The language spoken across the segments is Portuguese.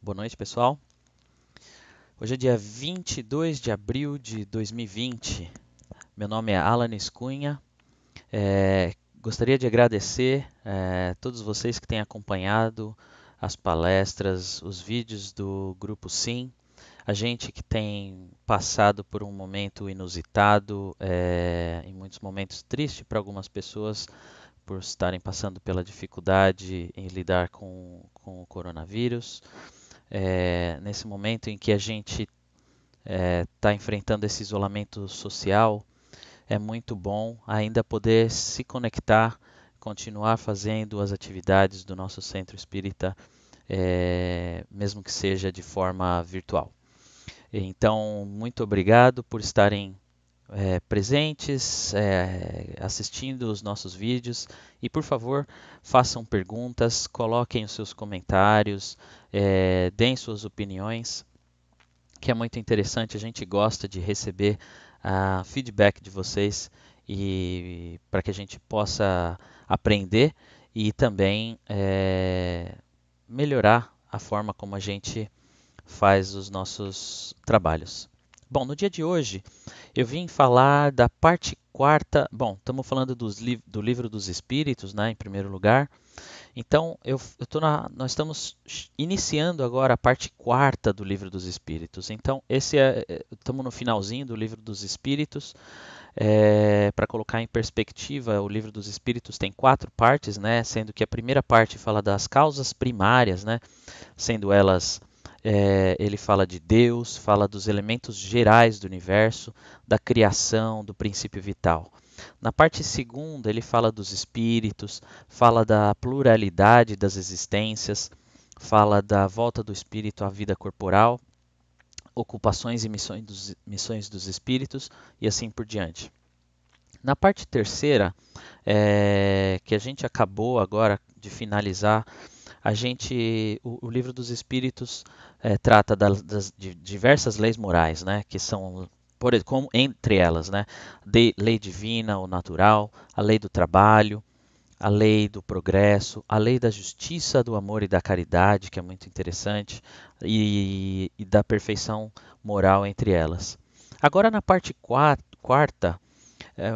Boa noite, pessoal. Hoje é dia 22 de abril de 2020. Meu nome é Alanis Cunha. Gostaria de agradecer todos vocês que têm acompanhado as palestras, os vídeos do Grupo Sim. A gente que tem passado por um momento inusitado, em muitos momentos triste para algumas pessoas, por estarem passando pela dificuldade em lidar com o coronavírus. Nesse momento em que a gente está enfrentando esse isolamento social, é muito bom ainda poder se conectar, continuar fazendo as atividades do nosso centro espírita, mesmo que seja de forma virtual. Então, muito obrigado por estarem presentes, assistindo os nossos vídeos e, por favor, façam perguntas, coloquem os seus comentários, deem suas opiniões, que é muito interessante. A gente gosta de receber feedback de vocês e para que a gente possa aprender e também melhorar a forma como a gente faz os nossos trabalhos. Bom, no dia de hoje eu vim falar da parte quarta. Bom, estamos falando do livro dos Espíritos, né, em primeiro lugar. Então, nós estamos iniciando agora a parte quarta do Livro dos Espíritos. Então, estamos no finalzinho do Livro dos Espíritos. Para colocar em perspectiva, o Livro dos Espíritos tem 4 partes, né? Sendo que a primeira parte fala das causas primárias, né? Sendo elas, ele fala de Deus, fala dos elementos gerais do universo, da criação, do princípio vital. Na parte segunda, ele fala dos espíritos, fala da pluralidade das existências, fala da volta do espírito à vida corporal, ocupações e missões dos espíritos e assim por diante. Na parte terceira, que a gente acabou agora de finalizar, o livro dos Espíritos trata de diversas leis morais, né, que são como entre elas, né, lei divina ou natural, a lei do trabalho, a lei do progresso, a lei da justiça, do amor e da caridade, que é muito interessante, e da perfeição moral entre elas. Agora, na parte quarta,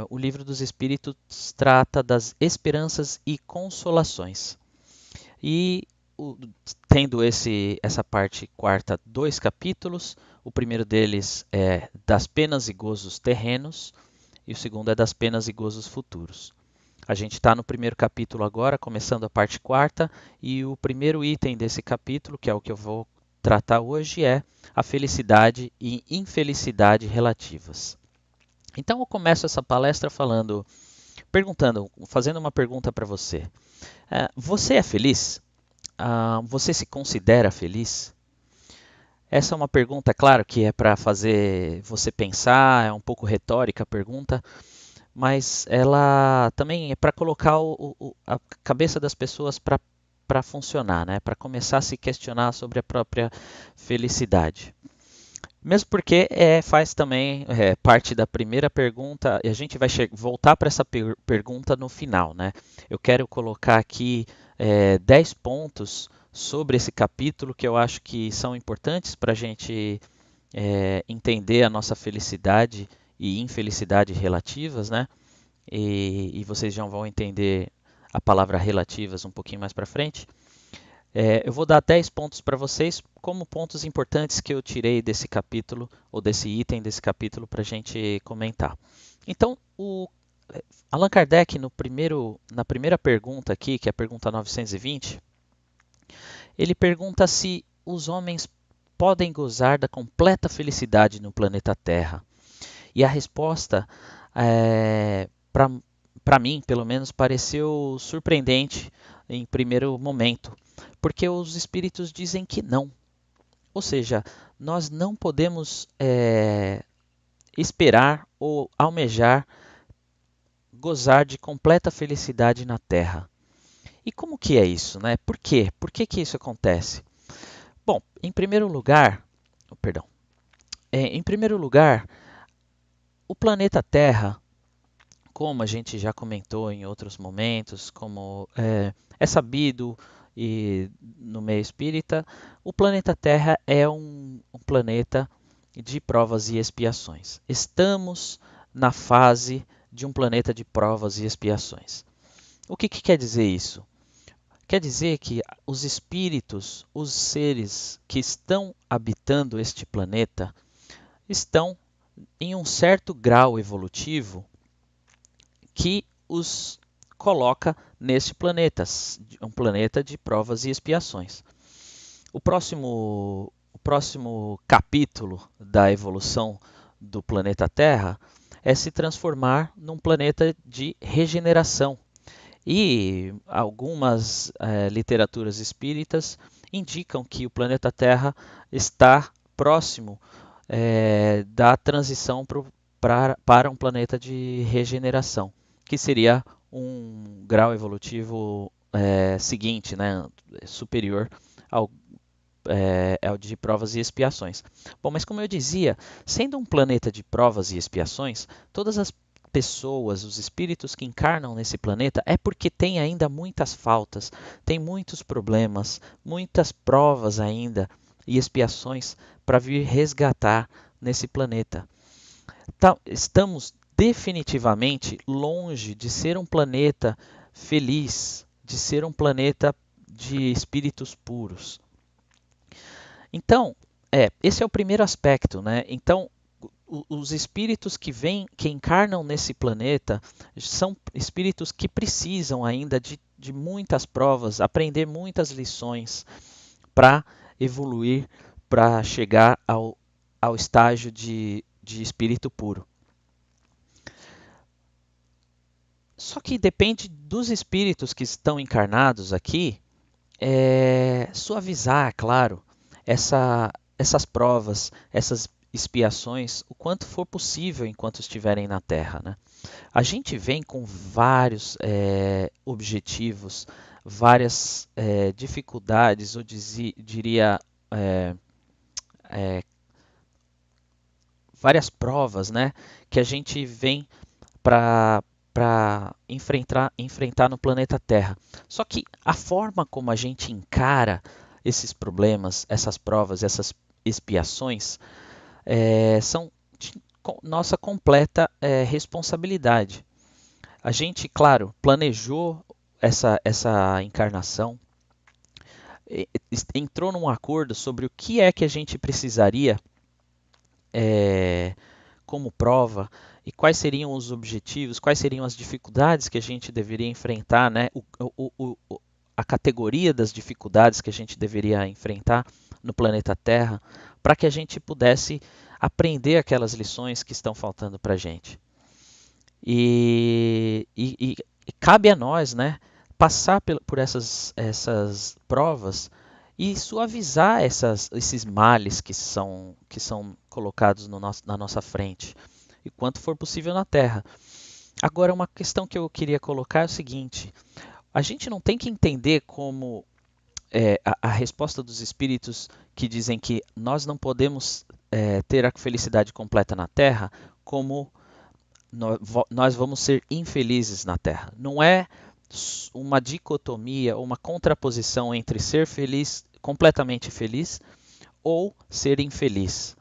o livro dos Espíritos trata das esperanças e consolações. E tendo essa parte quarta, 2 capítulos. O primeiro deles é das penas e gozos terrenos e o segundo é das penas e gozos futuros. A gente está no primeiro capítulo agora, começando a parte quarta, e o primeiro item desse capítulo, que é o que eu vou tratar hoje, é a felicidade e infelicidade relativas. Então eu começo essa palestra fazendo uma pergunta para você. Você é feliz? Você se considera feliz? Essa é uma pergunta, claro, que é para fazer você pensar, é um pouco retórica a pergunta, mas ela também é para colocar a cabeça das pessoas para funcionar, né? Para começar a se questionar sobre a própria felicidade. Mesmo porque faz também parte da primeira pergunta, e a gente vai voltar para essa pergunta no final, né? Eu quero colocar aqui 10 pontos sobre esse capítulo que eu acho que são importantes para a gente entender a nossa felicidade e infelicidade relativas, né? E vocês já vão entender a palavra relativas um pouquinho mais para frente. Eu vou dar 10 pontos para vocês como pontos importantes que eu tirei desse capítulo ou desse item desse capítulo para a gente comentar. Então, o Allan Kardec, na primeira pergunta aqui, que é a pergunta 920, ele pergunta se os homens podem gozar da completa felicidade no planeta Terra. E a resposta, para mim, pelo menos, pareceu surpreendente em primeiro momento, porque os espíritos dizem que não. Ou seja, nós não podemos esperar ou almejar gozar de completa felicidade na Terra. E como que é isso, né? Por quê? Por que que isso acontece? Bom, em primeiro lugar, o planeta Terra, como a gente já comentou em outros momentos, como é sabido e no meio espírita, o planeta Terra é um planeta de provas e expiações. Estamos na fase de um planeta de provas e expiações. O que quer dizer isso? Quer dizer que os espíritos, os seres que estão habitando este planeta, estão em um certo grau evolutivo que os coloca neste planeta, um planeta de provas e expiações. O próximo capítulo da evolução do planeta Terra é se transformar num planeta de regeneração. E algumas literaturas espíritas indicam que o planeta Terra está próximo da transição para um planeta de regeneração, que seria um grau evolutivo seguinte, né, superior ao, ao de provas e expiações. Bom, mas como eu dizia, sendo um planeta de provas e expiações, todas as pessoas, os espíritos que encarnam nesse planeta é porque tem ainda muitas faltas, tem muitos problemas, muitas provas ainda e expiações para vir resgatar nesse planeta. Estamos definitivamente longe de ser um planeta feliz, de ser um planeta de espíritos puros. Então, esse é o primeiro aspecto, né? Então, os espíritos que encarnam nesse planeta, são espíritos que precisam ainda de muitas provas, aprender muitas lições para evoluir, para chegar ao estágio de espírito puro. Só que depende dos espíritos que estão encarnados aqui, suavizar, claro, essas provas, essas expiações, o quanto for possível enquanto estiverem na Terra, né? A gente vem com vários objetivos, várias dificuldades, eu diria várias provas, né, que a gente vem para enfrentar no planeta Terra. Só que a forma como a gente encara esses problemas, essas provas, essas expiações, são de nossa completa responsabilidade. A gente, claro, planejou essa encarnação, entrou num acordo sobre o que é que a gente precisaria como prova e quais seriam os objetivos, quais seriam as dificuldades que a gente deveria enfrentar, né? A categoria das dificuldades que a gente deveria enfrentar no planeta Terra, para que a gente pudesse aprender aquelas lições que estão faltando para a gente. E cabe a nós, né, passar por essas provas e suavizar esses males que são colocados na nossa frente, e quanto for possível na Terra. Agora, uma questão que eu queria colocar é o seguinte: a gente não tem que entender como a resposta dos espíritos que dizem que nós não podemos ter a felicidade completa na Terra como nós vamos ser infelizes na Terra. Não é uma dicotomia, uma contraposição entre ser feliz, completamente feliz, ou ser infeliz.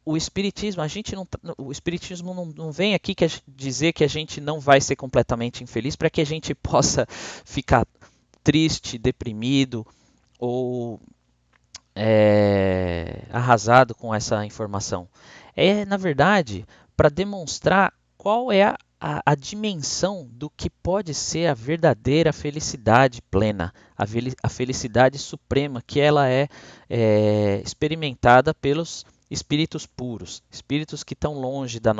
O espiritismo, o espiritismo não vem aqui dizer que a gente não vai ser completamente infeliz para que a gente possa ficar triste, deprimido ou arrasado com essa informação. Na verdade, para demonstrar qual é a dimensão do que pode ser a verdadeira felicidade plena, a felicidade suprema, que ela é experimentada pelos espíritos puros, espíritos que estão longe do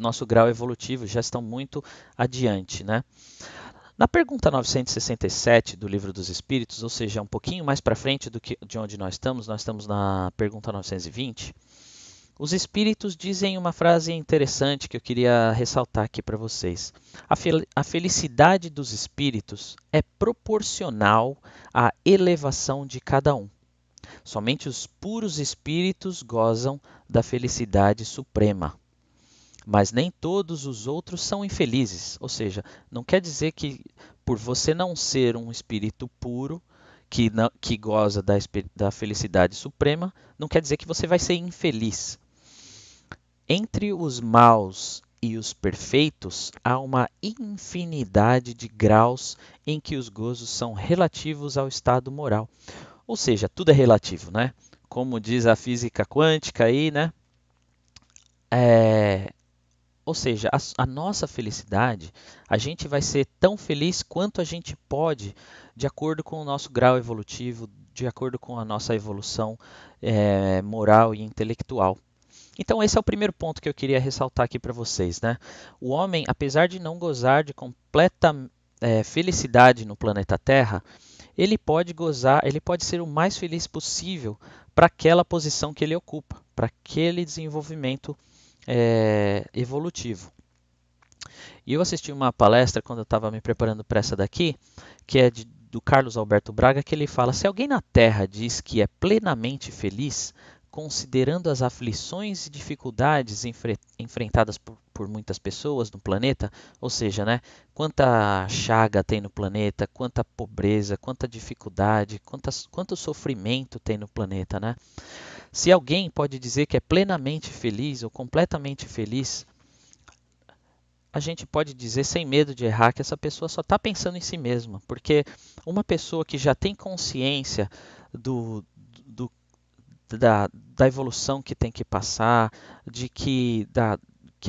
nosso grau evolutivo, já estão muito adiante, né? Na pergunta 967 do Livro dos Espíritos, ou seja, um pouquinho mais para frente de onde nós estamos na pergunta 920, os Espíritos dizem uma frase interessante que eu queria ressaltar aqui para vocês. A felicidade dos Espíritos é proporcional à elevação de cada um. Somente os puros Espíritos gozam da felicidade suprema. mas nem todos os outros são infelizes. Ou seja, não quer dizer que por você não ser um espírito puro, que goza da felicidade suprema, não quer dizer que você vai ser infeliz. Entre os maus e os perfeitos há uma infinidade de graus em que os gozos são relativos ao estado moral. Ou seja, tudo é relativo, né? Como diz a física quântica aí, né? É, ou seja, a nossa felicidade, a gente vai ser tão feliz quanto a gente pode, de acordo com o nosso grau evolutivo, de acordo com a nossa evolução moral e intelectual. Então, esse é o primeiro ponto que eu queria ressaltar aqui para vocês, né? O homem, apesar de não gozar de completa felicidade no planeta Terra, ele pode gozar, ele pode ser o mais feliz possível para aquela posição que ele ocupa, para aquele desenvolvimento evolutivo. E eu assisti uma palestra quando eu estava me preparando para essa daqui, que é do Carlos Alberto Braga, que ele fala: se alguém na Terra diz que é plenamente feliz, considerando as aflições e dificuldades enfrentadas por muitas pessoas no planeta, ou seja, né, quanta chaga tem no planeta, quanta pobreza, quanta dificuldade, quanto sofrimento tem no planeta, né? Se alguém pode dizer que é plenamente feliz ou completamente feliz, a gente pode dizer sem medo de errar que essa pessoa só está pensando em si mesma, porque uma pessoa que já tem consciência do, do, da evolução que tem que passar, que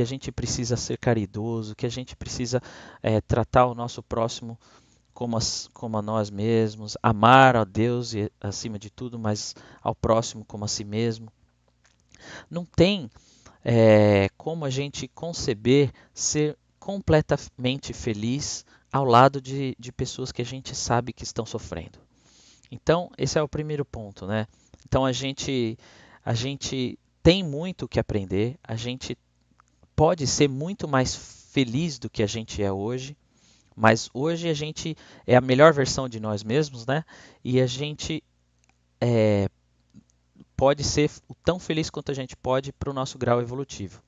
a gente precisa ser caridoso, que a gente precisa tratar o nosso próximo como a nós mesmos, amar a Deus e, acima de tudo, mas ao próximo como a si mesmo. Não tem como a gente conceber ser completamente feliz ao lado de pessoas que a gente sabe que estão sofrendo. Então, esse é o primeiro ponto, né? Então, a gente tem muito que aprender, a gente pode ser muito mais feliz do que a gente é hoje, mas hoje a gente é a melhor versão de nós mesmos, né? E a gente é, pode ser tão feliz quanto a gente pode para o nosso grau evolutivo.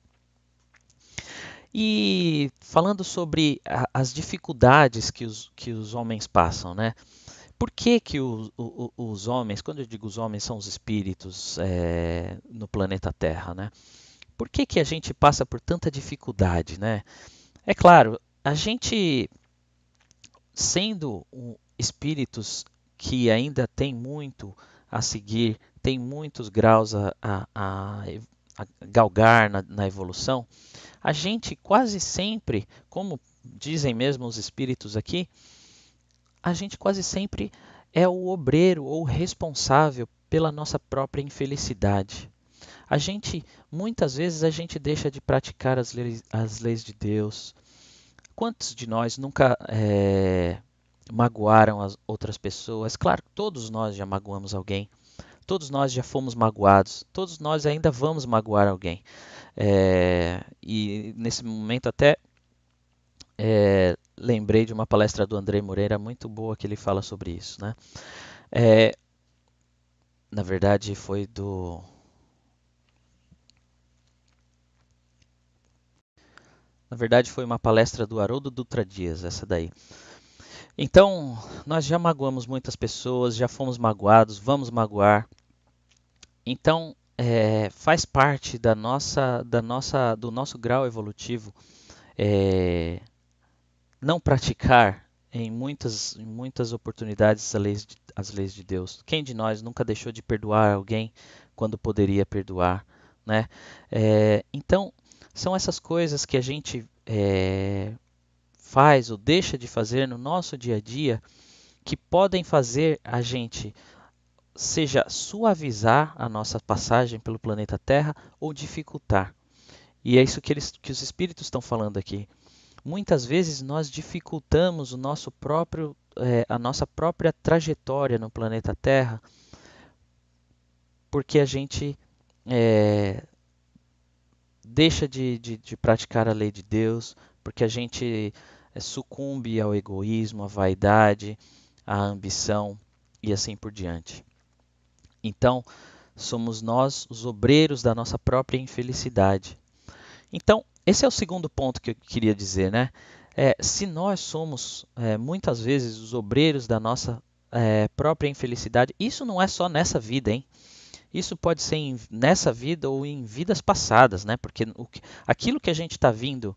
E falando sobre as dificuldades que os homens passam, né? Por que, que os homens, quando eu digo os homens, são os espíritos no planeta Terra, né? Por que, que a gente passa por tanta dificuldade, né? É claro, a gente, sendo espíritos que ainda tem muito a seguir, tem muitos graus a galgar na evolução, a gente quase sempre, como dizem mesmo os espíritos aqui, a gente quase sempre é o obreiro ou responsável pela nossa própria infelicidade. Muitas vezes a gente deixa de praticar as leis de Deus. Quantos de nós nunca magoaram as outras pessoas? Claro, todos nós já magoamos alguém. Todos nós já fomos magoados. Todos nós ainda vamos magoar alguém. E nesse momento até lembrei de uma palestra do André Moreira muito boa que ele fala sobre isso, né? É, na verdade foi uma palestra do Haroldo Dutra Dias, essa daí. Então, nós já magoamos muitas pessoas, já fomos magoados, vamos magoar. Então, faz parte do nosso grau evolutivo não praticar em muitas oportunidades as leis de Deus. Quem de nós nunca deixou de perdoar alguém quando poderia perdoar, né? Então, são essas coisas que a gente faz ou deixa de fazer no nosso dia a dia que podem fazer a gente seja suavizar a nossa passagem pelo planeta Terra ou dificultar. E é isso que os espíritos estão falando aqui. Muitas vezes nós dificultamos a nossa própria trajetória no planeta Terra porque a gente deixa de praticar a lei de Deus, porque a gente sucumbe ao egoísmo, à vaidade, à ambição e assim por diante. Então, somos nós os obreiros da nossa própria infelicidade. Então, esse é o segundo ponto que eu queria dizer, né? Se nós somos muitas vezes os obreiros da nossa própria infelicidade, isso não é só nessa vida, hein? Isso pode ser nessa vida ou em vidas passadas, né? Porque aquilo que a gente está vindo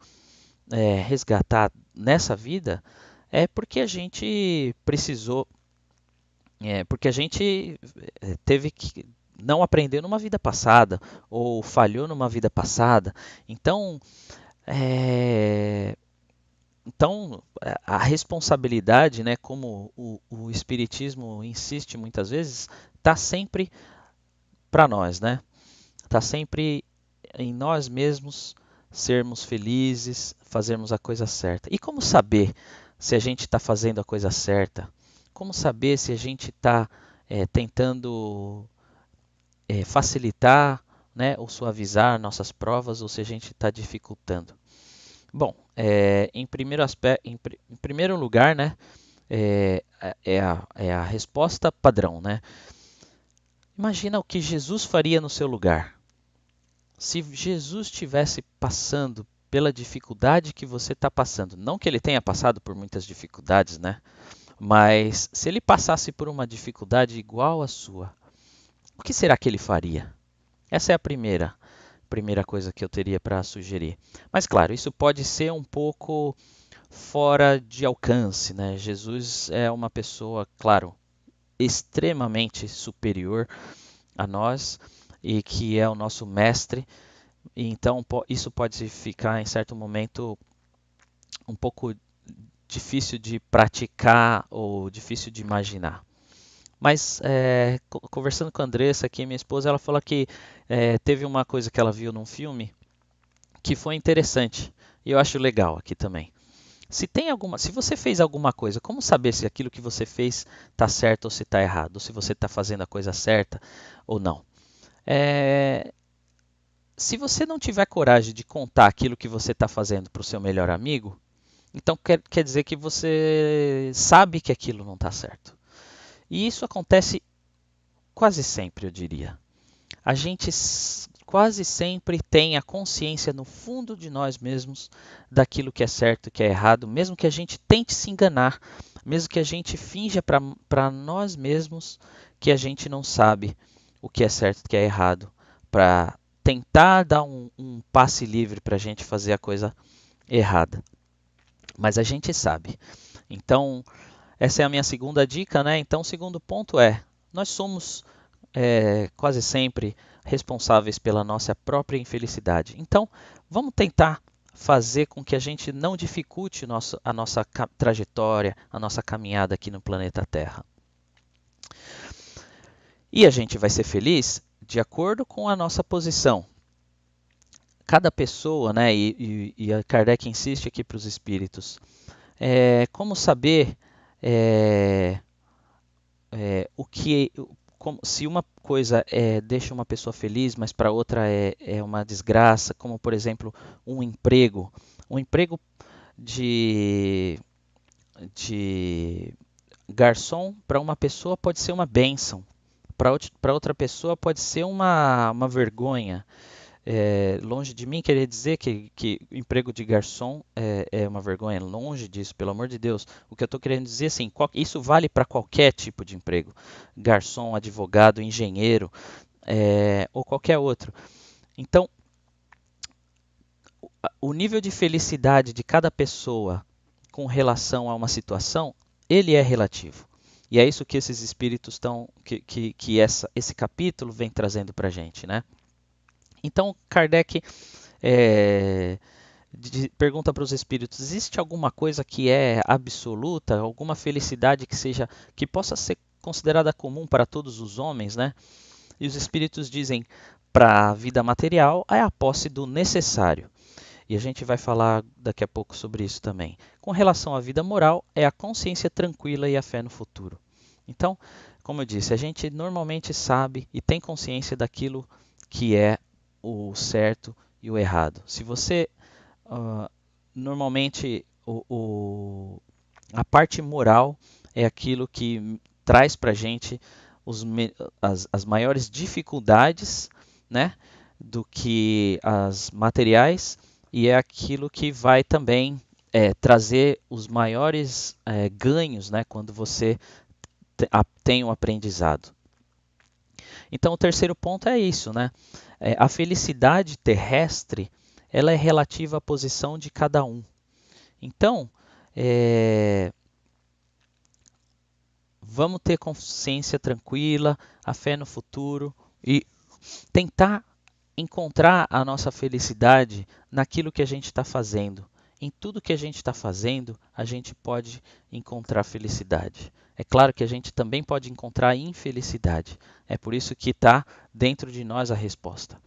resgatar nessa vida é porque a gente precisou, porque a gente teve que não aprender numa vida passada ou falhou numa vida passada. Então, é, a responsabilidade, né, como o Espiritismo insiste muitas vezes, está sempre para nós, né? Está sempre em nós mesmos sermos felizes, fazermos a coisa certa. E como saber se a gente está fazendo a coisa certa? Como saber se a gente está tentando facilitar, né, ou suavizar nossas provas ou se a gente está dificultando? Bom, em primeiro lugar, né, é a resposta padrão, né? Imagina o que Jesus faria no seu lugar. Se Jesus estivesse passando pela dificuldade que você está passando, não que ele tenha passado por muitas dificuldades, né? Mas se ele passasse por uma dificuldade igual à sua, o que será que ele faria? Essa é a primeira coisa que eu teria para sugerir. Mas claro, isso pode ser um pouco fora de alcance, né? Jesus é uma pessoa, claro, extremamente superior a nós e que é o nosso mestre. E então isso pode ficar em certo momento um pouco difícil de praticar ou difícil de imaginar. Mas conversando com a Andressa aqui, minha esposa, ela falou que teve uma coisa que ela viu num filme que foi interessante e eu acho legal aqui também. Se você fez alguma coisa, como saber se aquilo que você fez está certo ou se está errado, ou se você está fazendo a coisa certa ou não? Se você não tiver coragem de contar aquilo que você está fazendo para o seu melhor amigo, então quer dizer que você sabe que aquilo não está certo. E isso acontece quase sempre, eu diria. A gente quase sempre tem a consciência no fundo de nós mesmos daquilo que é certo e que é errado, mesmo que a gente tente se enganar, mesmo que a gente finja para nós mesmos que a gente não sabe o que é certo e o que é errado, para tentar dar um passe livre para a gente fazer a coisa errada. Mas a gente sabe. Então, essa é a minha segunda dica, né? Então, o segundo ponto nós somos quase sempre responsáveis pela nossa própria infelicidade. Então, vamos tentar fazer com que a gente não dificulte a nossa trajetória, a nossa caminhada aqui no planeta Terra. E a gente vai ser feliz de acordo com a nossa posição. Cada pessoa, né, e a Kardec insiste aqui para os espíritos, como saber o que, se uma coisa deixa uma pessoa feliz, mas para outra é uma desgraça, como por exemplo um emprego de, de garçom para uma pessoa pode ser uma bênção, para outra pessoa pode ser uma vergonha. Longe de mim querer dizer que o emprego de garçom é uma vergonha, longe disso, pelo amor de Deus. O que eu estou querendo dizer assim, isso vale para qualquer tipo de emprego, garçom, advogado, engenheiro ou qualquer outro. Então, o nível de felicidade de cada pessoa com relação a uma situação, ele é relativo. E é isso que esses espíritos esse capítulo vem trazendo para a gente, né? Então, Kardec pergunta para os espíritos: existe alguma coisa que é absoluta, alguma felicidade que possa ser considerada comum para todos os homens, né? E os espíritos dizem: para a vida material é a posse do necessário. E a gente vai falar daqui a pouco sobre isso também. Com relação à vida moral, é a consciência tranquila e a fé no futuro. Então, como eu disse, a gente normalmente sabe e tem consciência daquilo que é o certo e o errado. Se você normalmente a parte moral é aquilo que traz para a gente as maiores dificuldades, né, do que as materiais, e é aquilo que vai também trazer os maiores ganhos, né, quando você tem um aprendizado. Então, o terceiro ponto é isso, né? A felicidade terrestre, ela é relativa à posição de cada um. Então, vamos ter consciência tranquila, a fé no futuro e tentar encontrar a nossa felicidade naquilo que a gente está fazendo. Em tudo que a gente está fazendo, a gente pode encontrar felicidade. É claro que a gente também pode encontrar infelicidade. É por isso que está dentro de nós a resposta.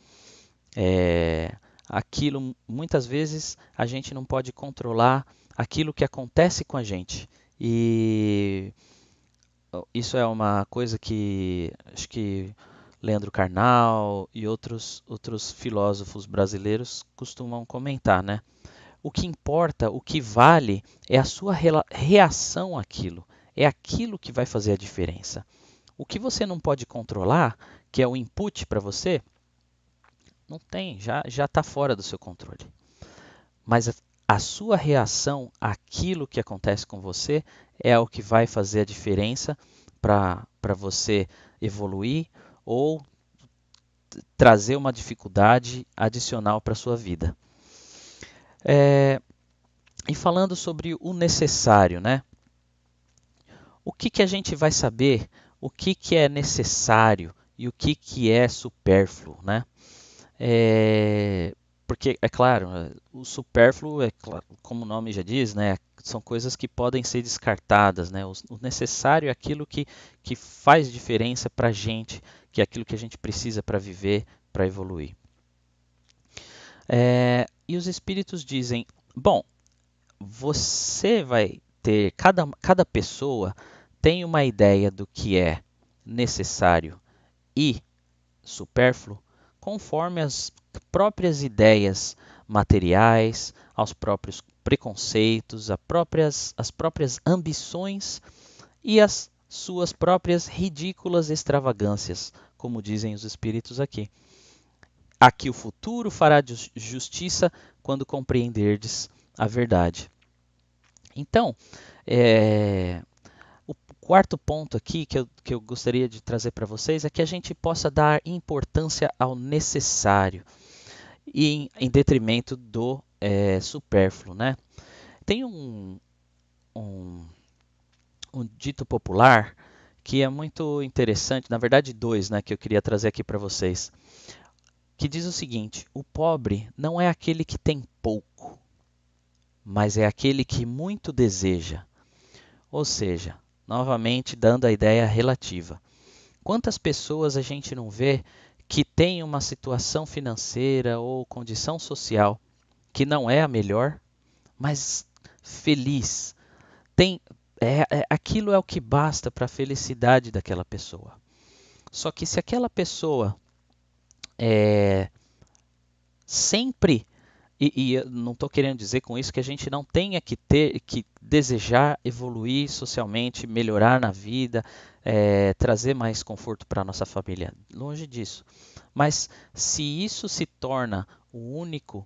Aquilo, muitas vezes, a gente não pode controlar aquilo que acontece com a gente. E isso é uma coisa que acho que Leandro Carnal e outros filósofos brasileiros costumam comentar, né? O que importa, o que vale é a sua reação àquilo. É aquilo que vai fazer a diferença. O que você não pode controlar, que é o input para você, não tem, já está fora do seu controle. Mas a sua reação àquilo que acontece com você é o que vai fazer a diferença para você evoluir ou trazer uma dificuldade adicional para a sua vida. E falando sobre o necessário, né? O que a gente vai saber? O que é necessário e o que é supérfluo, né? Porque, é claro, o supérfluo, como o nome já diz, né, são coisas que podem ser descartadas. Né? O necessário é aquilo que faz diferença para a gente, que é aquilo que a gente precisa para viver, para evoluir. E os espíritos dizem, bom, você vai ter, cada pessoa tem uma ideia do que é necessário e supérfluo conforme as próprias ideias materiais, aos próprios preconceitos, as próprias ambições e as suas próprias ridículas extravagâncias, como dizem os espíritos aqui. Aqui o futuro fará justiça quando compreenderdes a verdade. Então, o quarto ponto aqui que eu gostaria de trazer para vocês é que a gente possa dar importância ao necessário e em detrimento do supérfluo, né? Tem um, um dito popular que é muito interessante, na verdade dois, né, que eu queria trazer aqui para vocês, que diz o seguinte: o pobre não é aquele que tem pouco, mas é aquele que muito deseja. Ou seja, novamente dando a ideia relativa. Quantas pessoas a gente não vê que tem uma situação financeira ou condição social que não é a melhor, mas feliz. Aquilo é o que basta para a felicidade daquela pessoa. Só que se aquela pessoa sempre e eu não estou querendo dizer com isso que a gente não tenha que desejar evoluir socialmente, melhorar na vida, trazer mais conforto para a nossa família. Longe disso. Mas se isso se torna o único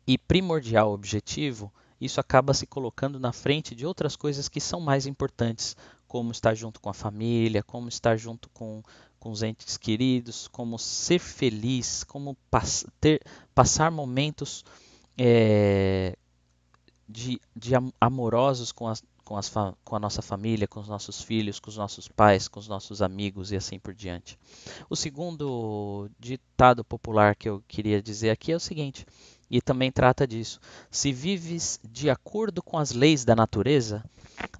e primordial objetivo, isso acaba se colocando na frente de outras coisas que são mais importantes, como estar junto com a família, como estar junto com os entes queridos, como ser feliz, como passar momentos é, amorosos com a nossa família, com os nossos filhos, com os nossos pais, com os nossos amigos e assim por diante. O segundo ditado popular que eu queria dizer aqui é o seguinte, e também trata disso: se vives de acordo com as leis da natureza,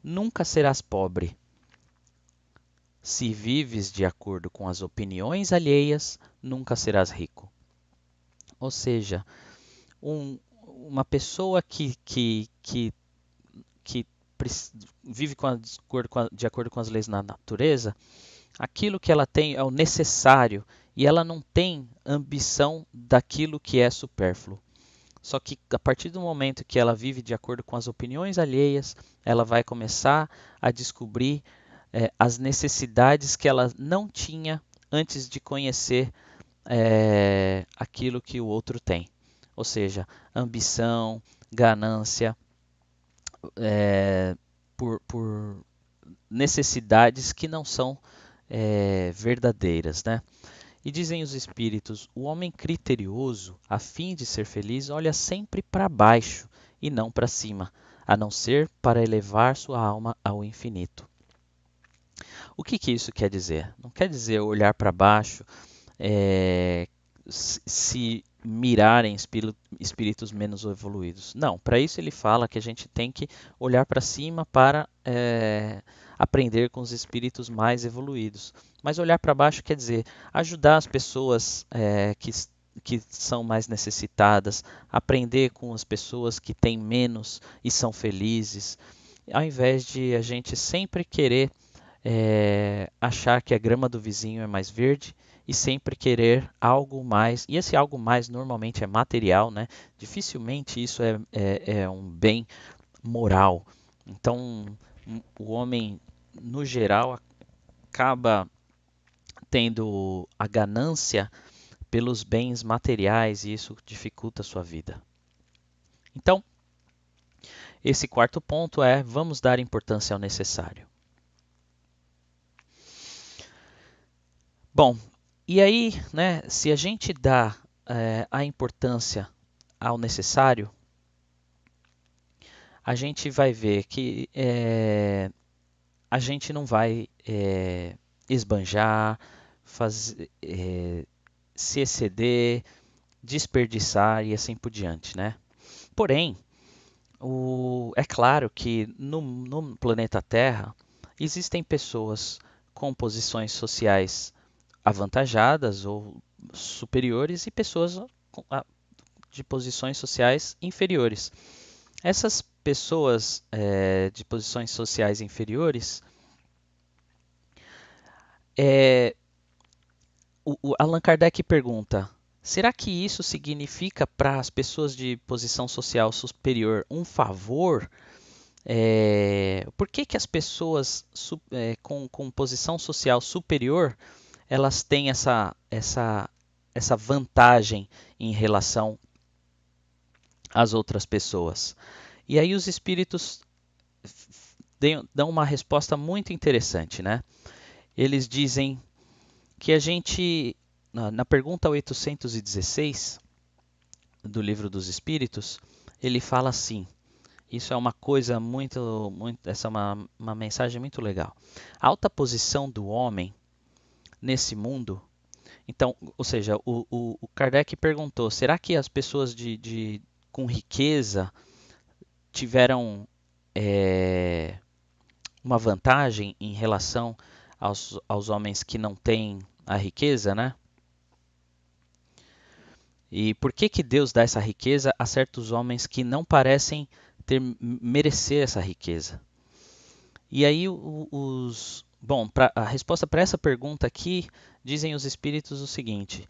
nunca serás pobre. Se vives de acordo com as opiniões alheias, nunca serás rico. Ou seja, uma pessoa que vive de acordo com as leis da natureza, aquilo que ela tem é o necessário e ela não tem ambição daquilo que é supérfluo. Só que a partir do momento que ela vive de acordo com as opiniões alheias, ela vai começar a descobrir as necessidades que ela não tinha antes de conhecer aquilo que o outro tem. ou seja, ambição, ganância, por necessidades que não são verdadeiras, né? E dizem os espíritos: o homem criterioso, a fim de ser feliz, olha sempre para baixo e não para cima, a não ser para elevar sua alma ao infinito. O que isso quer dizer? Não quer dizer olhar para baixo, se mirar em espíritos menos evoluídos. Não, para isso ele fala que a gente tem que olhar para cima para aprender com os espíritos mais evoluídos. Mas olhar para baixo quer dizer ajudar as pessoas que são mais necessitadas, aprender com as pessoas que têm menos e são felizes, ao invés de a gente sempre querer achar que a grama do vizinho é mais verde e sempre querer algo mais. E esse algo mais normalmente é material, né? Dificilmente isso é um bem moral. Então, o homem, no geral, acaba tendo a ganância pelos bens materiais e isso dificulta a sua vida. Então, esse quarto ponto é: vamos dar importância ao necessário. Bom, e aí, né, se a gente dá a importância ao necessário, a gente vai ver que a gente não vai esbanjar, se exceder, desperdiçar e assim por diante, né? Porém, é claro que no planeta Terra existem pessoas com posições sociais avantajadas ou superiores e pessoas de posições sociais inferiores. Essas pessoas de posições sociais inferiores, o Allan Kardec pergunta: será que isso significa para as pessoas de posição social superior um favor? Por que as pessoas com posição social superior elas têm essa vantagem em relação às outras pessoas? E aí os espíritos dão uma resposta muito interessante, né? Eles dizem que a gente, na pergunta 816 do Livro dos Espíritos, ele fala assim. Isso é uma coisa essa é uma mensagem muito legal. A alta posição do homem nesse mundo. Então, ou seja, o Kardec perguntou: será que as pessoas com riqueza tiveram uma vantagem em relação aos homens que não têm a riqueza, né? E por que Deus dá essa riqueza a certos homens que não parecem merecer essa riqueza? E aí a resposta para essa pergunta aqui, dizem os espíritos o seguinte: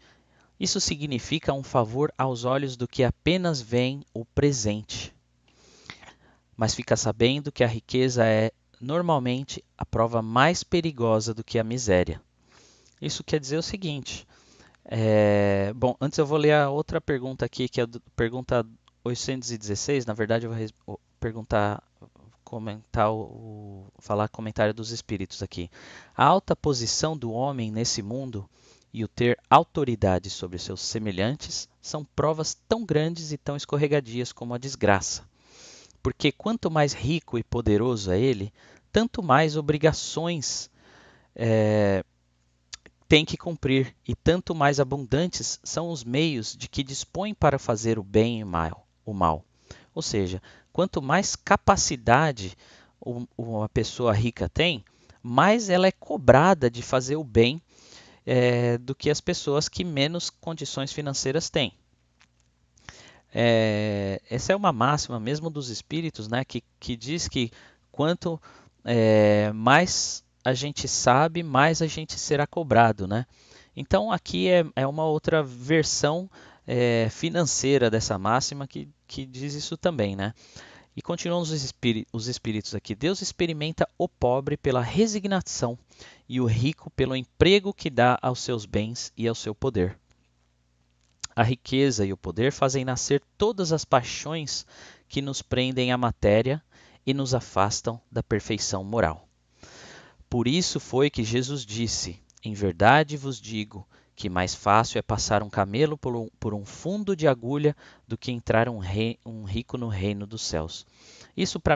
isso significa um favor aos olhos do que apenas veem o presente, mas fica sabendo que a riqueza é normalmente a prova mais perigosa do que a miséria. Isso quer dizer o seguinte: bom, antes eu vou ler a outra pergunta aqui, que é a pergunta 816. Na verdade, eu vou falar comentário dos espíritos aqui. A alta posição do homem nesse mundo e o ter autoridade sobre seus semelhantes são provas tão grandes e tão escorregadias como a desgraça. Porque quanto mais rico e poderoso é ele, tanto mais obrigações tem que cumprir, e tanto mais abundantes são os meios de que dispõe para fazer o bem e o mal. Ou seja, quanto mais capacidade uma pessoa rica tem, mais ela é cobrada de fazer o bem do que as pessoas que menos condições financeiras têm. Essa é uma máxima mesmo dos espíritos, né, que diz que quanto mais a gente sabe, mais a gente será cobrado, né? Então aqui é uma outra versão financeira dessa máxima que diz isso também, né? E continuam os espíritos aqui. Deus experimenta o pobre pela resignação e o rico pelo emprego que dá aos seus bens e ao seu poder. A riqueza e o poder fazem nascer todas as paixões que nos prendem à matéria e nos afastam da perfeição moral. Por isso foi que Jesus disse: Em verdade vos digo que mais fácil é passar um camelo por um fundo de agulha do que entrar um rico no reino dos céus.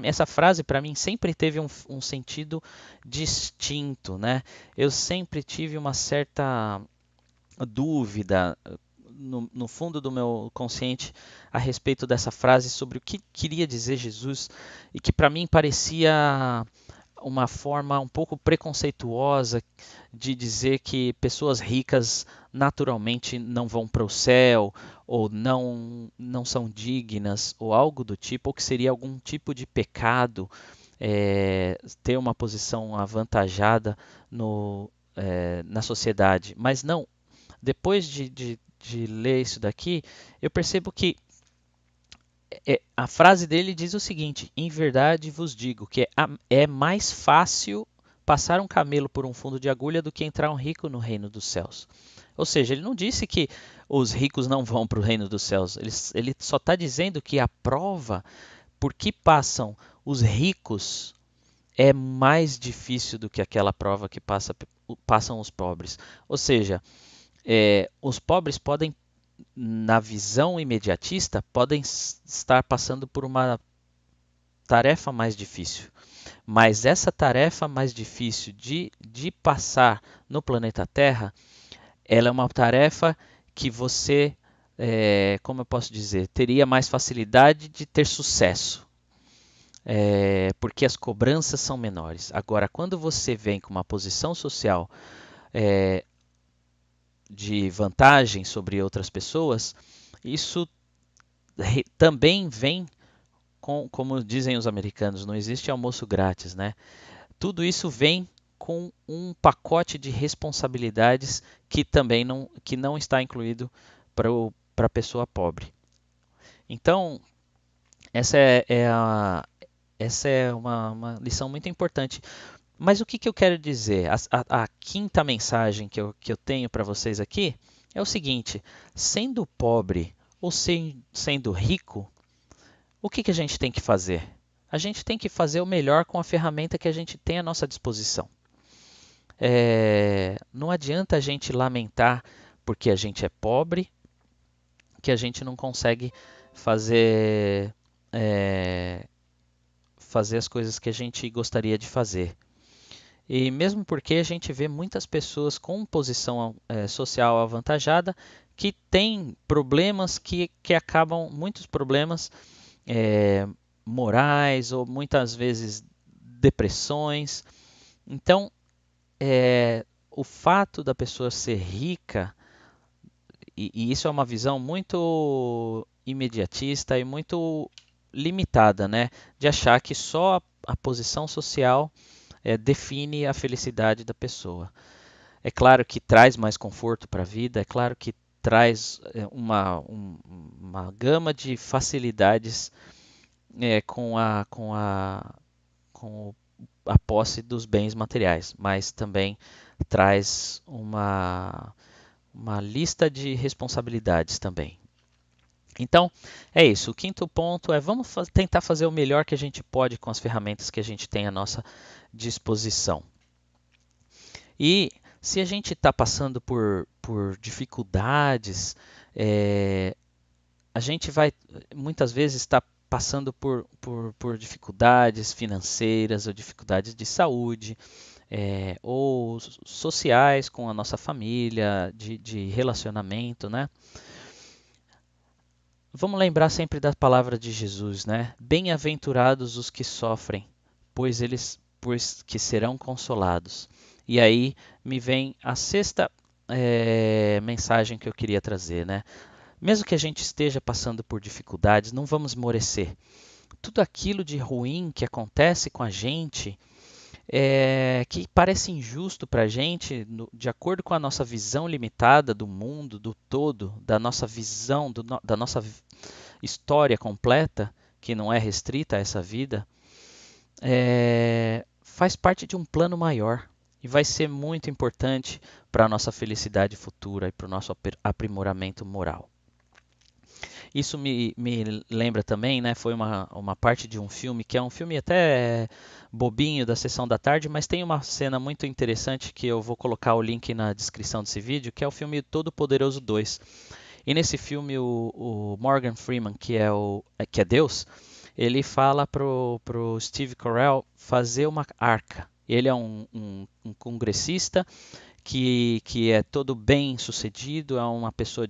Essa frase para mim sempre teve um sentido distinto, né? Eu sempre tive uma certa dúvida no fundo do meu consciente a respeito dessa frase sobre o que queria dizer Jesus e que para mim parecia uma forma um pouco preconceituosa de dizer que pessoas ricas naturalmente não vão para o céu ou não são dignas ou algo do tipo, ou que seria algum tipo de pecado ter uma posição avantajada na sociedade. Mas não, depois de ler isso daqui, eu percebo que a frase dele diz o seguinte: Em verdade vos digo que é mais fácil passar um camelo por um fundo de agulha do que entrar um rico no reino dos céus. Ou seja, ele não disse que os ricos não vão para o reino dos céus. Ele só está dizendo que a prova por que passam os ricos é mais difícil do que aquela prova que passam os pobres. Ou seja, os pobres podem, na visão imediatista, podem estar passando por uma tarefa mais difícil. Mas essa tarefa mais difícil de passar no planeta Terra, ela é uma tarefa que você, como eu posso dizer, teria mais facilidade de ter sucesso. Porque as cobranças são menores. Agora, quando você vem com uma posição social de vantagem sobre outras pessoas, isso também vem como dizem os americanos, não existe almoço grátis, né? Tudo isso vem com um pacote de responsabilidades que também não está incluído para a pessoa pobre. Então, essa essa é uma lição muito importante. Mas o que eu quero dizer? A quinta mensagem que eu tenho para vocês aqui é o seguinte: sendo pobre ou sendo rico, o que a gente tem que fazer? A gente tem que fazer o melhor com a ferramenta que a gente tem à nossa disposição. Não adianta a gente lamentar porque a gente é pobre, que a gente não consegue fazer, fazer as coisas que a gente gostaria de fazer. E mesmo porque a gente vê muitas pessoas com posição social avantajada que têm problemas que acabam, muitos problemas morais ou muitas vezes depressões. Então, o fato da pessoa ser rica, e isso é uma visão muito imediatista e muito limitada, né? De achar que só a posição social define a felicidade da pessoa. É claro que traz mais conforto para a vida, é claro que traz uma gama de facilidades com a posse dos bens materiais, mas também traz uma lista de responsabilidades também. Então, é isso. O quinto ponto é vamos tentar fazer o melhor que a gente pode com as ferramentas que a gente tem à nossa disposição. E se a gente está passando por dificuldades, a gente vai muitas vezes estar passando por dificuldades financeiras ou dificuldades de saúde, ou sociais com a nossa família, de relacionamento, né? Vamos lembrar sempre da palavra de Jesus, né? Bem-aventurados os que sofrem, pois que serão consolados. E aí me vem a sexta mensagem que eu queria trazer, né? Mesmo que a gente esteja passando por dificuldades, não vamos esmorecer. Tudo aquilo de ruim que acontece com a gente, que parece injusto para a gente, de acordo com a nossa visão limitada do mundo, do todo, da nossa visão, da nossa história completa, que não é restrita a essa vida, faz parte de um plano maior e vai ser muito importante para a nossa felicidade futura e para o nosso aprimoramento moral. Isso me lembra também, né? Foi uma parte de um filme que é um filme até bobinho da sessão da tarde, mas tem uma cena muito interessante que eu vou colocar o link na descrição desse vídeo, que é o filme Todo Poderoso 2. E nesse filme o Morgan Freeman, que é Deus, ele fala pro Steve Carell fazer uma arca. Ele é um congressista que é todo bem sucedido, é uma pessoa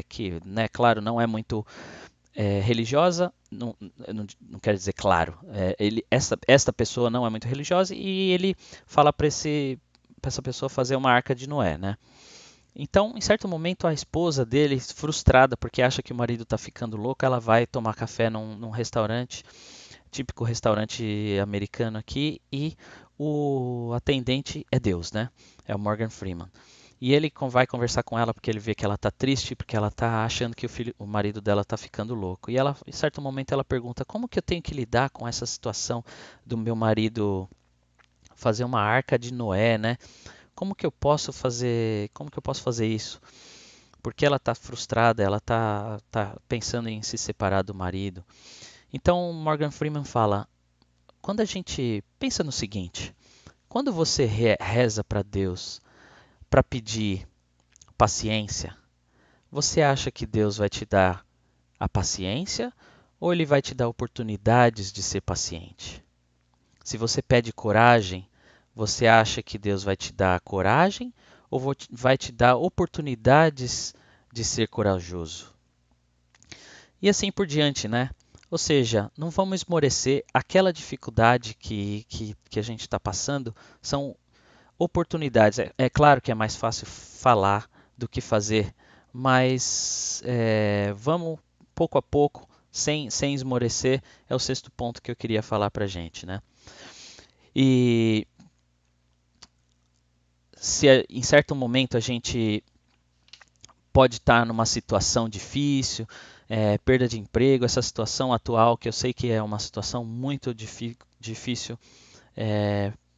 que, né, claro, não é muito religiosa, não quero dizer claro, esta pessoa não é muito religiosa e ele fala para essa pessoa fazer uma arca de Noé, né? Então, em certo momento, a esposa dele, frustrada porque acha que o marido está ficando louco, ela vai tomar café num restaurante, típico restaurante americano aqui, e o atendente é Deus, né? É o Morgan Freeman. E ele vai conversar com ela porque ele vê que ela está triste, porque ela está achando que o marido dela está ficando louco. E ela, em certo momento, ela pergunta: como que eu tenho que lidar com essa situação do meu marido fazer uma arca de Noé, né? Como que eu posso fazer isso? Porque ela está frustrada, ela tá pensando em se separar do marido. Então Morgan Freeman fala: quando a gente pensa no seguinte, quando você reza para Deus para pedir paciência, você acha que Deus vai te dar a paciência ou ele vai te dar oportunidades de ser paciente? Se você pede coragem, você acha que Deus vai te dar coragem ou vai te dar oportunidades de ser corajoso? E assim por diante, né? Ou seja, não vamos esmorecer. Aquela dificuldade que a gente está passando são oportunidades. É claro que é mais fácil falar do que fazer, mas vamos pouco a pouco, sem esmorecer, é o sexto ponto que eu queria falar para a gente, né? E se em certo momento a gente pode estar numa situação difícil, perda de emprego, essa situação atual, que eu sei que é uma situação muito difícil,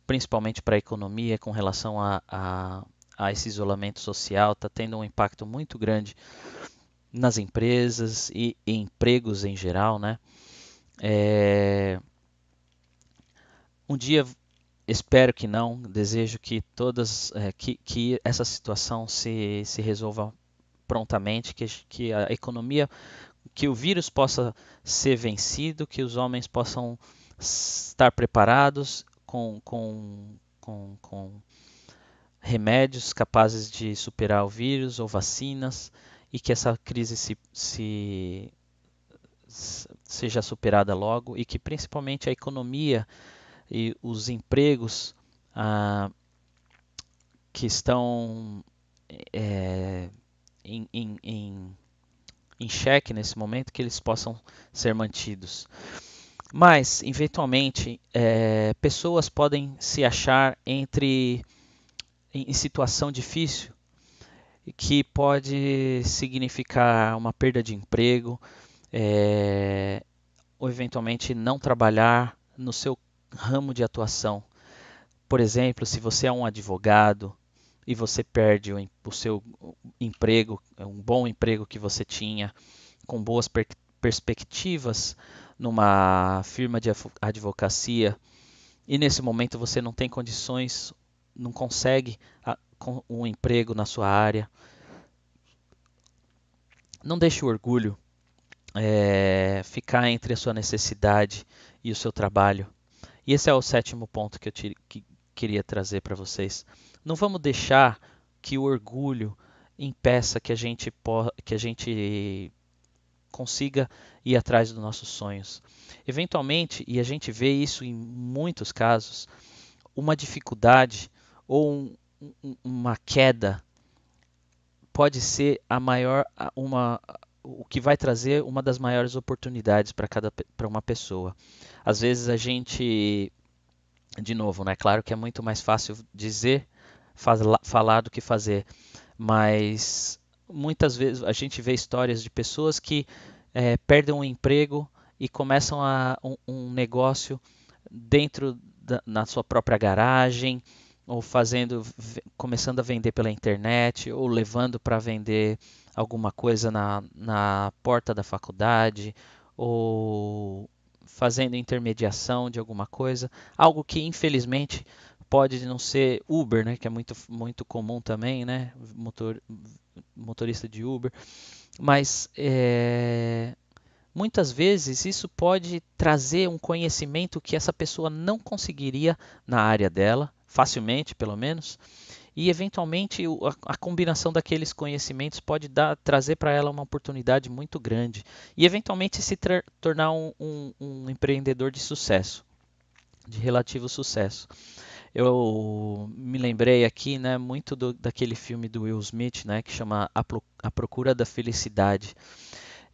principalmente para a economia, com relação a esse isolamento social, está tendo um impacto muito grande nas empresas e empregos em geral, né? Um dia espero que não, desejo que que essa situação se resolva prontamente, que a economia, que o vírus possa ser vencido, que os homens possam estar preparados com remédios capazes de superar o vírus ou vacinas e que essa crise seja superada logo e que principalmente a economia e os empregos ah, que estão é, em xeque nesse momento, que eles possam ser mantidos. Mas, eventualmente, pessoas podem se achar em situação difícil, que pode significar uma perda de emprego, ou eventualmente não trabalhar no seu ramo de atuação. Por exemplo, se você é um advogado e você perde o seu emprego, um bom emprego que você tinha, com boas perspectivas numa firma de advocacia, e nesse momento você não tem condições, não consegue um emprego na sua área, não deixe o orgulho ficar entre a sua necessidade e o seu trabalho. E esse é o sétimo ponto que queria trazer para vocês. Não vamos deixar que o orgulho impeça que a gente consiga ir atrás dos nossos sonhos. Eventualmente, e a gente vê isso em muitos casos, uma dificuldade ou uma queda pode ser o que vai trazer uma das maiores oportunidades para uma pessoa. Às vezes a gente, de novo, né? Claro que é muito mais fácil dizer, falar do que fazer, mas muitas vezes a gente vê histórias de pessoas que perdem um emprego e começam um negócio na sua própria garagem, ou começando a vender pela internet, ou levando para vender alguma coisa na porta da faculdade ou fazendo intermediação de alguma coisa, algo que infelizmente pode não ser Uber, né, que é muito comum também, né, motorista de Uber, mas muitas vezes isso pode trazer um conhecimento que essa pessoa não conseguiria na área dela, facilmente pelo menos, e eventualmente a combinação daqueles conhecimentos pode trazer para ela uma oportunidade muito grande e eventualmente se tornar um empreendedor de sucesso, de relativo sucesso. Eu me lembrei aqui, né, muito daquele filme do Will Smith, né, que chama A Procura da Felicidade.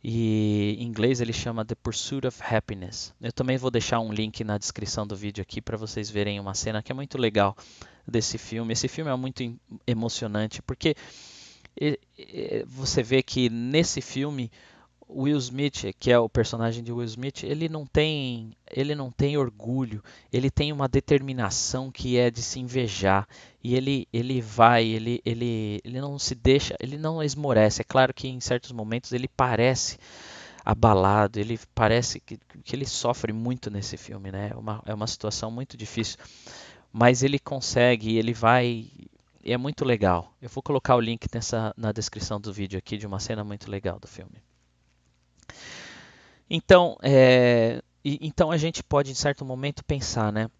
E em inglês ele chama The Pursuit of Happiness. Eu também vou deixar um link na descrição do vídeo aqui para vocês verem uma cena que é muito legal desse filme. Esse filme é muito emocionante porque você vê que nesse filme Will Smith, que é o personagem de Will Smith, ele não tem orgulho, ele tem uma determinação que é de se invejar e ele vai, ele não se deixa, ele não esmorece. É claro que em certos momentos ele parece abalado, ele parece que ele sofre muito nesse filme, né? É uma situação muito difícil, mas ele consegue, ele vai. E é muito legal. Eu vou colocar o link na descrição do vídeo aqui de uma cena muito legal do filme. Então, então a gente pode, em certo momento, pensar, né?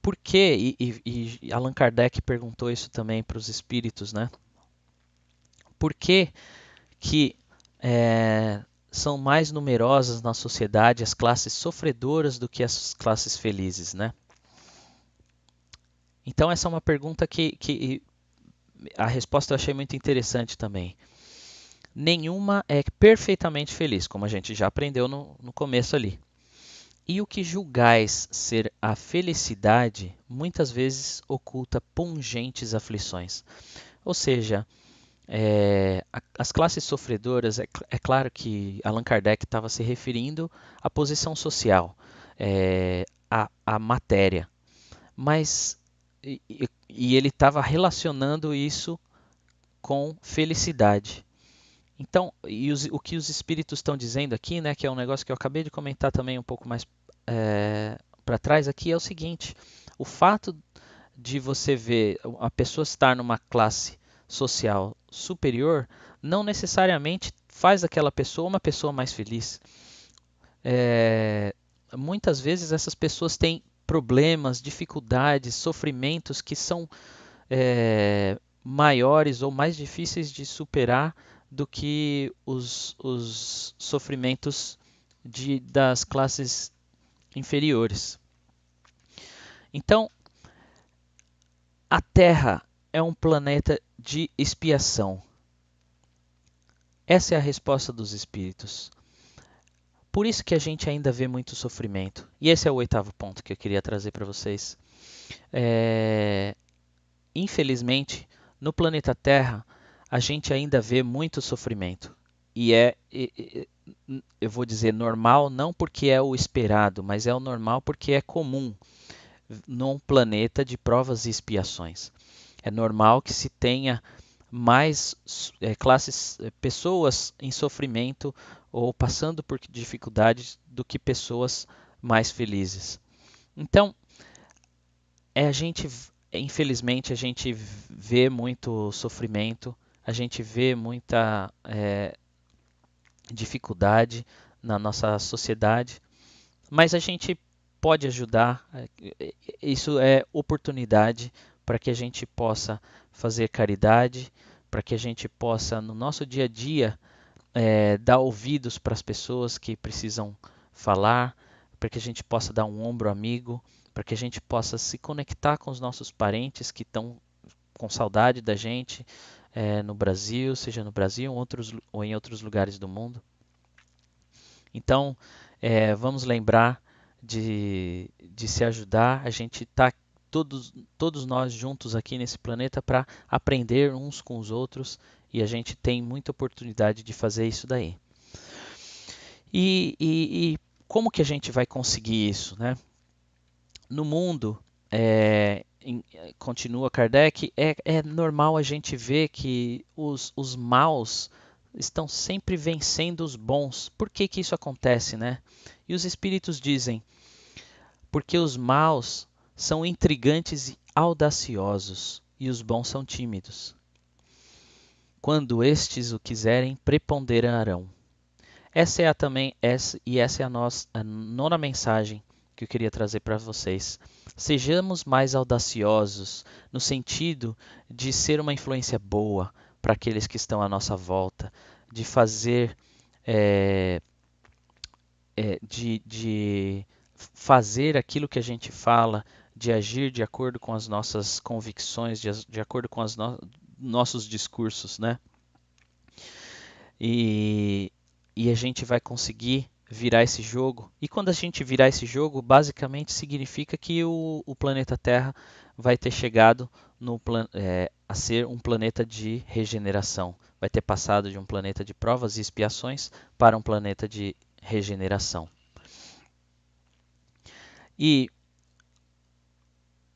Por que, e Allan Kardec perguntou isso também para os espíritos, né? Por que são mais numerosas na sociedade as classes sofredoras do que as classes felizes, né? Então essa é uma pergunta que a resposta eu achei muito interessante também. Nenhuma é perfeitamente feliz, como a gente já aprendeu no começo ali. E o que julgais ser a felicidade, muitas vezes oculta pungentes aflições. Ou seja, as classes sofredoras, é claro que Allan Kardec estava se referindo à posição social, à matéria, mas e ele estava relacionando isso com felicidade. Então, o que os espíritos estão dizendo aqui, né, que é um negócio que eu acabei de comentar também um pouco mais para trás aqui, é o seguinte: o fato de você ver a pessoa estar numa classe social superior não necessariamente faz aquela pessoa uma pessoa mais feliz. É, muitas vezes essas pessoas têm problemas, dificuldades, sofrimentos que são maiores ou mais difíceis de superar do que os sofrimentos das classes inferiores. Então, a Terra é um planeta de expiação. Essa é a resposta dos espíritos. Por isso que a gente ainda vê muito sofrimento. E esse é o oitavo ponto que eu queria trazer para vocês. Infelizmente, no planeta Terra, a gente ainda vê muito sofrimento. E eu vou dizer normal, não porque é o esperado, mas é o normal porque é comum num planeta de provas e expiações. É normal que se tenha mais pessoas em sofrimento ou passando por dificuldades do que pessoas mais felizes. Então, infelizmente, a gente vê muito sofrimento, a gente vê muita dificuldade na nossa sociedade, mas a gente pode ajudar. Isso é oportunidade para que a gente possa fazer caridade, para que a gente possa, no nosso dia a dia, dar ouvidos para as pessoas que precisam falar, para que a gente possa dar um ombro amigo, para que a gente possa se conectar com os nossos parentes que estão com saudade da gente no Brasil, seja no Brasil ou em outros lugares do mundo. Então, vamos lembrar de se ajudar. A gente está todos nós juntos aqui nesse planeta para aprender uns com os outros e a gente tem muita oportunidade de fazer isso daí. E como que a gente vai conseguir isso, né? No mundo, continua Kardec, é normal a gente ver que os maus estão sempre vencendo os bons. Por que que isso acontece, né? E os espíritos dizem, porque os maus são intrigantes e audaciosos, e os bons são tímidos. Quando estes o quiserem, preponderarão. Essa é a nona mensagem que eu queria trazer para vocês. Sejamos mais audaciosos no sentido de ser uma influência boa para aqueles que estão à nossa volta, de fazer é, de fazer aquilo que a gente fala, de agir de acordo com as nossas convicções, de acordo com os nossos discursos, né? E, e a gente vai conseguir virar esse jogo. E quando a gente virar esse jogo, basicamente significa que o planeta Terra vai ter chegado a ser um planeta de regeneração. Vai ter passado de um planeta de provas e expiações para um planeta de regeneração. E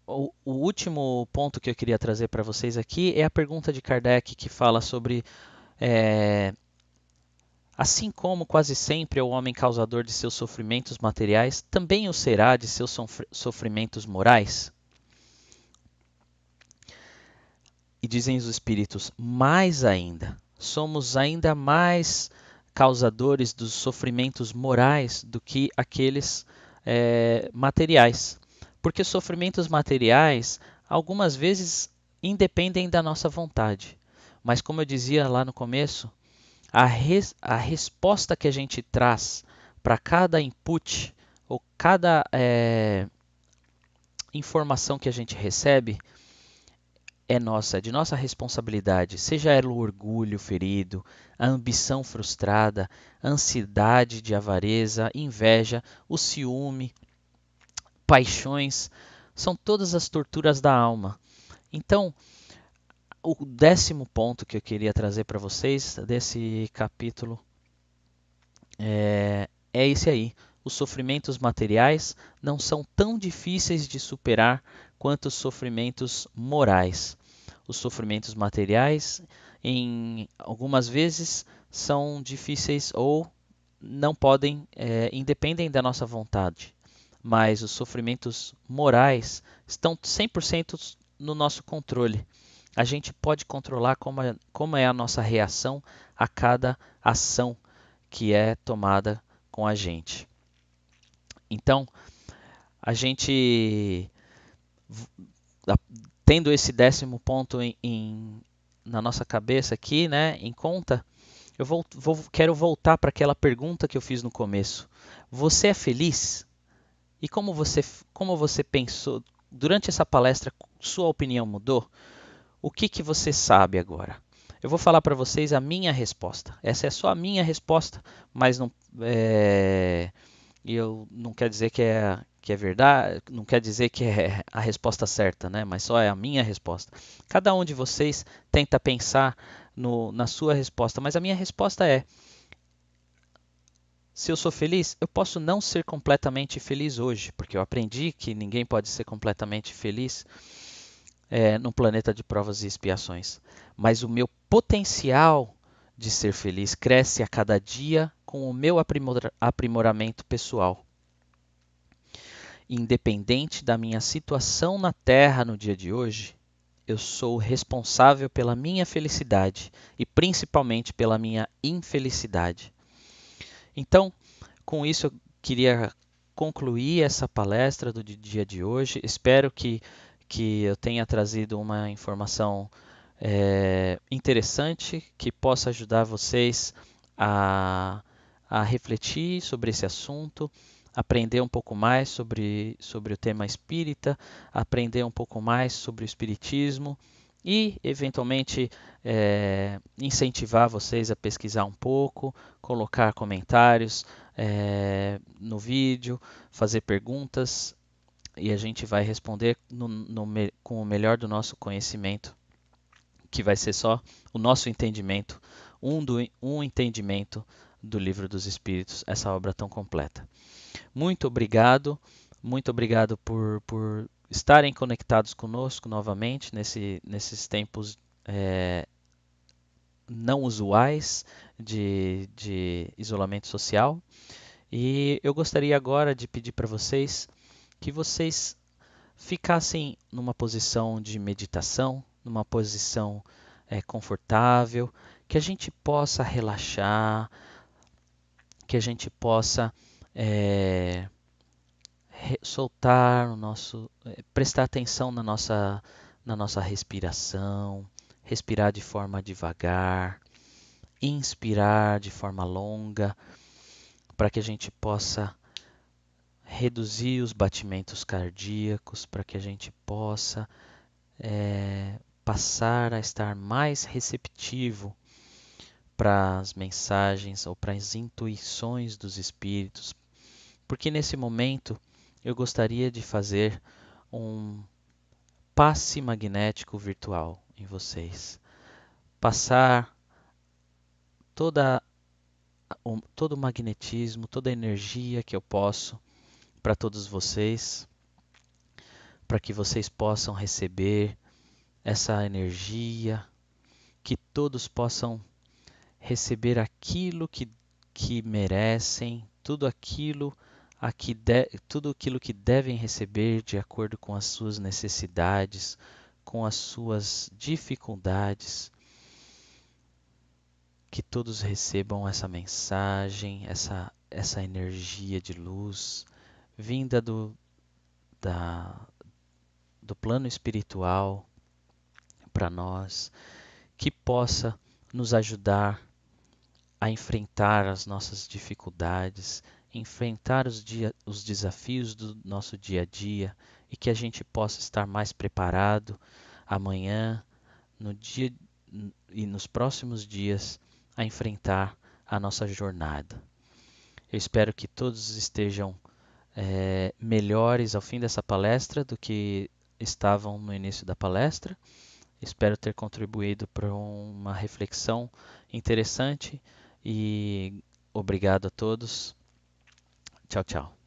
o último ponto que eu queria trazer para vocês aqui é a pergunta de Kardec que fala sobre é, assim como quase sempre é o homem causador de seus sofrimentos materiais, também o será de seus sofrimentos morais? E dizem os espíritos, mais ainda, somos ainda mais causadores dos sofrimentos morais do que aqueles materiais. Porque os sofrimentos materiais, algumas vezes, independem da nossa vontade. Mas, como eu dizia lá no começo, a resposta que a gente traz para cada input ou cada informação que a gente recebe é nossa, é de nossa responsabilidade, seja ela o orgulho ferido, a ambição frustrada, a ansiedade de avareza, inveja, o ciúme, paixões, são todas as torturas da alma. Então, o décimo ponto que eu queria trazer para vocês desse capítulo é esse aí. Os sofrimentos materiais não são tão difíceis de superar quanto os sofrimentos morais. Os sofrimentos materiais, em algumas vezes, são difíceis ou não podem, independem da nossa vontade. Mas os sofrimentos morais estão 100% no nosso controle. A gente pode controlar como é a nossa reação a cada ação que é tomada com a gente. Então, a gente tendo esse décimo ponto na nossa cabeça aqui, né, em conta, eu quero voltar para aquela pergunta que eu fiz no começo. Você é feliz? E como você pensou durante essa palestra? Sua opinião mudou? O que que você sabe agora? Eu vou falar para vocês a minha resposta. Essa é só a minha resposta, mas não, eu não quer dizer que é verdade, não quer dizer que é a resposta certa, né? Mas só é a minha resposta. Cada um de vocês tenta pensar na sua resposta, mas a minha resposta é: se eu sou feliz, eu posso não ser completamente feliz hoje, porque eu aprendi que ninguém pode ser completamente feliz no planeta de provas e expiações. Mas o meu potencial de ser feliz cresce a cada dia com o meu aprimoramento pessoal. Independente da minha situação na Terra no dia de hoje, eu sou responsável pela minha felicidade e principalmente pela minha infelicidade. Então, com isso eu queria concluir essa palestra do dia de hoje. Espero que eu tenha trazido uma informação interessante que possa ajudar vocês a refletir sobre esse assunto, aprender um pouco mais sobre o tema espírita, aprender um pouco mais sobre o espiritismo e, eventualmente, incentivar vocês a pesquisar um pouco, colocar comentários no vídeo, fazer perguntas e a gente vai responder com o melhor do nosso conhecimento, que vai ser só o nosso entendimento, um entendimento do Livro dos Espíritos, essa obra tão completa. Muito obrigado por estarem conectados conosco novamente nesses tempos não usuais de isolamento social. E eu gostaria agora de pedir para vocês que vocês ficassem numa posição de meditação, numa posição confortável, que a gente possa relaxar, que a gente possa soltar o nosso, prestar atenção na nossa respiração, respirar de forma devagar, inspirar de forma longa, para que a gente possa reduzir os batimentos cardíacos, para que a gente possa passar a estar mais receptivo para as mensagens ou para as intuições dos espíritos, porque nesse momento eu gostaria de fazer um passe magnético virtual em vocês, passar toda todo o magnetismo, toda a energia que eu posso para todos vocês, para que vocês possam receber essa energia, que todos possam receber aquilo que merecem, tudo aquilo que devem receber de acordo com as suas necessidades, com as suas dificuldades, que todos recebam essa mensagem, essa energia de luz vinda do plano espiritual para nós, que possa nos ajudar a enfrentar as nossas dificuldades, enfrentar os desafios do nosso dia a dia e que a gente possa estar mais preparado amanhã, no dia e nos próximos dias a enfrentar a nossa jornada. Eu espero que todos estejam melhores ao fim dessa palestra do que estavam no início da palestra. Espero ter contribuído para uma reflexão interessante e obrigado a todos. Tchau, tchau.